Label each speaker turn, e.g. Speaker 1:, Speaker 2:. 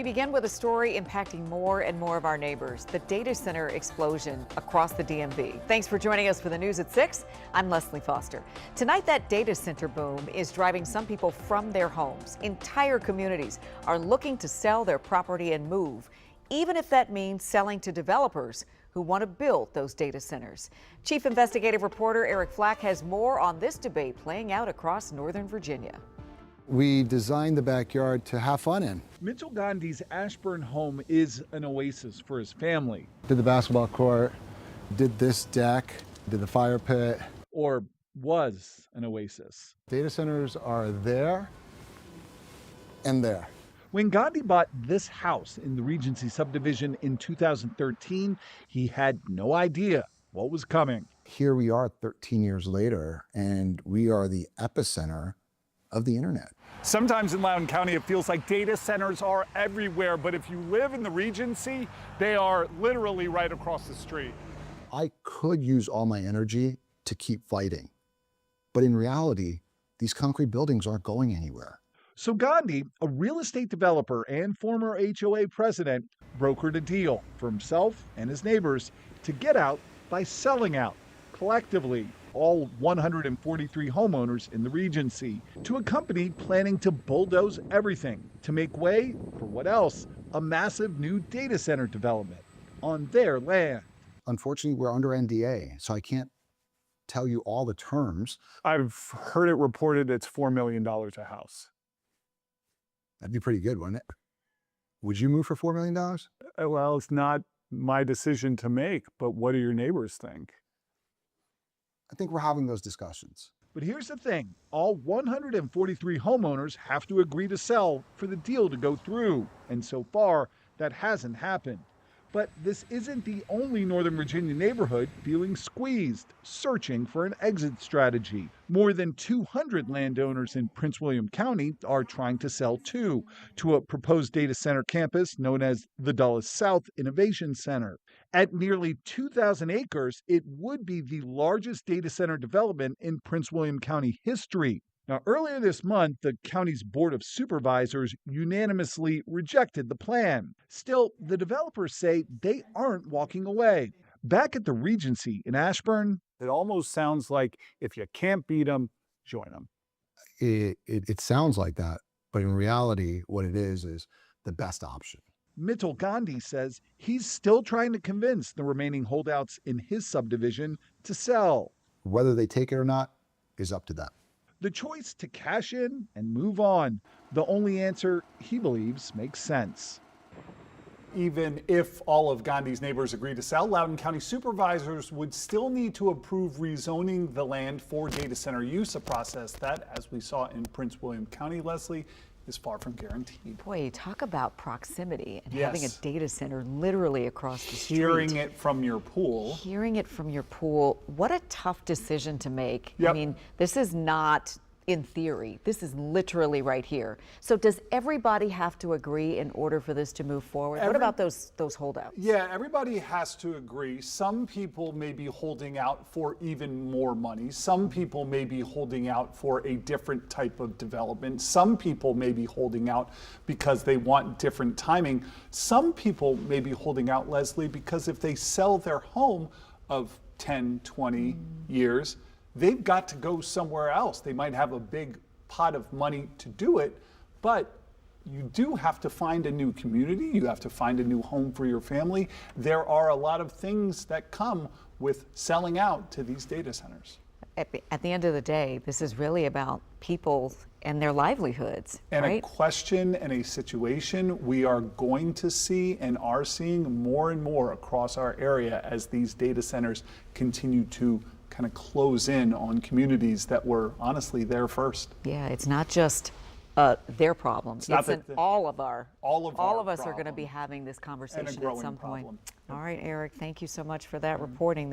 Speaker 1: We begin with a story impacting more and more of our neighbors, the data center explosion across the DMV. Thanks for joining us for the news at 6. I'm Leslie Foster. Tonight, that data center boom is driving some people from their homes. Entire communities are looking to sell their property and move, even if that means selling to developers who want to build those data centers. Chief investigative reporter Eric Flack has more on this debate playing out across Northern Virginia.
Speaker 2: We designed the backyard to have fun in.
Speaker 3: Mital Gandhi's Ashburn home is an oasis for his family.
Speaker 2: Did the basketball court, did this deck, did the fire pit.
Speaker 3: Or was an oasis.
Speaker 2: Data centers are there and there.
Speaker 3: When Gandhi bought this house in the Regency subdivision in 2013, he had no idea what was coming.
Speaker 2: Here we are 13 years later, and we are the epicenter of the internet.
Speaker 4: Sometimes in Loudoun County, it feels like data centers are everywhere, but if you live in the Regency, they are literally right across the street.
Speaker 2: I could use all my energy to keep fighting, but in reality, these concrete buildings aren't going anywhere.
Speaker 3: So Gandhi, a real estate developer and former HOA president, brokered a deal for himself and his neighbors to get out by selling out collectively all 143 homeowners in the Regency to a company planning to bulldoze everything to make way for what else? A massive new data center development on their land.
Speaker 2: Unfortunately, we're under NDA, so I can't tell you all the terms.
Speaker 4: I've heard it reported it's $4 million a house.
Speaker 2: That'd be pretty good, wouldn't it? Would you move for $4 million?
Speaker 4: Well, it's not my decision to make, but what do your neighbors think?
Speaker 2: I think we're having those discussions.
Speaker 3: But here's the thing, all 143 homeowners have to agree to sell for the deal to go through. And so far, that hasn't happened. But this isn't the only Northern Virginia neighborhood feeling squeezed, searching for an exit strategy. More than 200 landowners in Prince William County are trying to sell too, to a proposed data center campus known as the Dulles South Innovation Center. At nearly 2,000 acres, it would be the largest data center development in Prince William County history. Now, earlier this month, the county's Board of Supervisors unanimously rejected the plan. Still, the developers say they aren't walking away. Back at the Regency in Ashburn,
Speaker 4: It almost sounds like if you can't beat them, join them.
Speaker 2: It sounds like that, but in reality, what it is the best option.
Speaker 3: Mital Gandhi says he's still trying to convince the remaining holdouts in his subdivision to sell.
Speaker 2: Whether they take it or not is up to them.
Speaker 3: The choice to cash in and move on, the only answer he believes makes sense.
Speaker 4: Even if all of Gandhi's neighbors agree to sell, Loudoun County supervisors would still need to approve rezoning the land for data center use, a process that, as we saw in Prince William County, Leslie, is far from guaranteed.
Speaker 1: Boy, talk about proximity and
Speaker 4: Yes.
Speaker 1: having a data center literally across the street.
Speaker 4: Hearing it from your pool.
Speaker 1: Hearing it from your pool, what a tough decision to make.
Speaker 4: Yep.
Speaker 1: I mean, this is not in theory. This is literally right here. So does everybody have to agree in order for this to move forward? What about those holdouts?
Speaker 4: Yeah, everybody has to agree. Some people may be holding out for even more money. Some people may be holding out for a different type of development. Some people may be holding out because they want different timing. Some people may be holding out, Leslie, because if they sell their home of 10, 20 years, they've got to go somewhere else. They might have a big pot of money to do it, but you do have to find a new community. You have to find a new home for your family. There are a lot of things that come with selling out to these data centers.
Speaker 1: At the end of the day, this is really about people and their livelihoods,
Speaker 4: And
Speaker 1: right?
Speaker 4: a question and a situation we are going to see and are seeing more and more across our area as these data centers continue to kind of close in on communities that were honestly there first.
Speaker 1: Yeah, it's not just their problems.
Speaker 4: It's
Speaker 1: all of us
Speaker 4: our
Speaker 1: are going to be
Speaker 4: problem.
Speaker 1: having this
Speaker 4: And a
Speaker 1: conversation at
Speaker 4: growing
Speaker 1: some point.
Speaker 4: problem.
Speaker 1: All right, Eric, thank you so much for that reporting.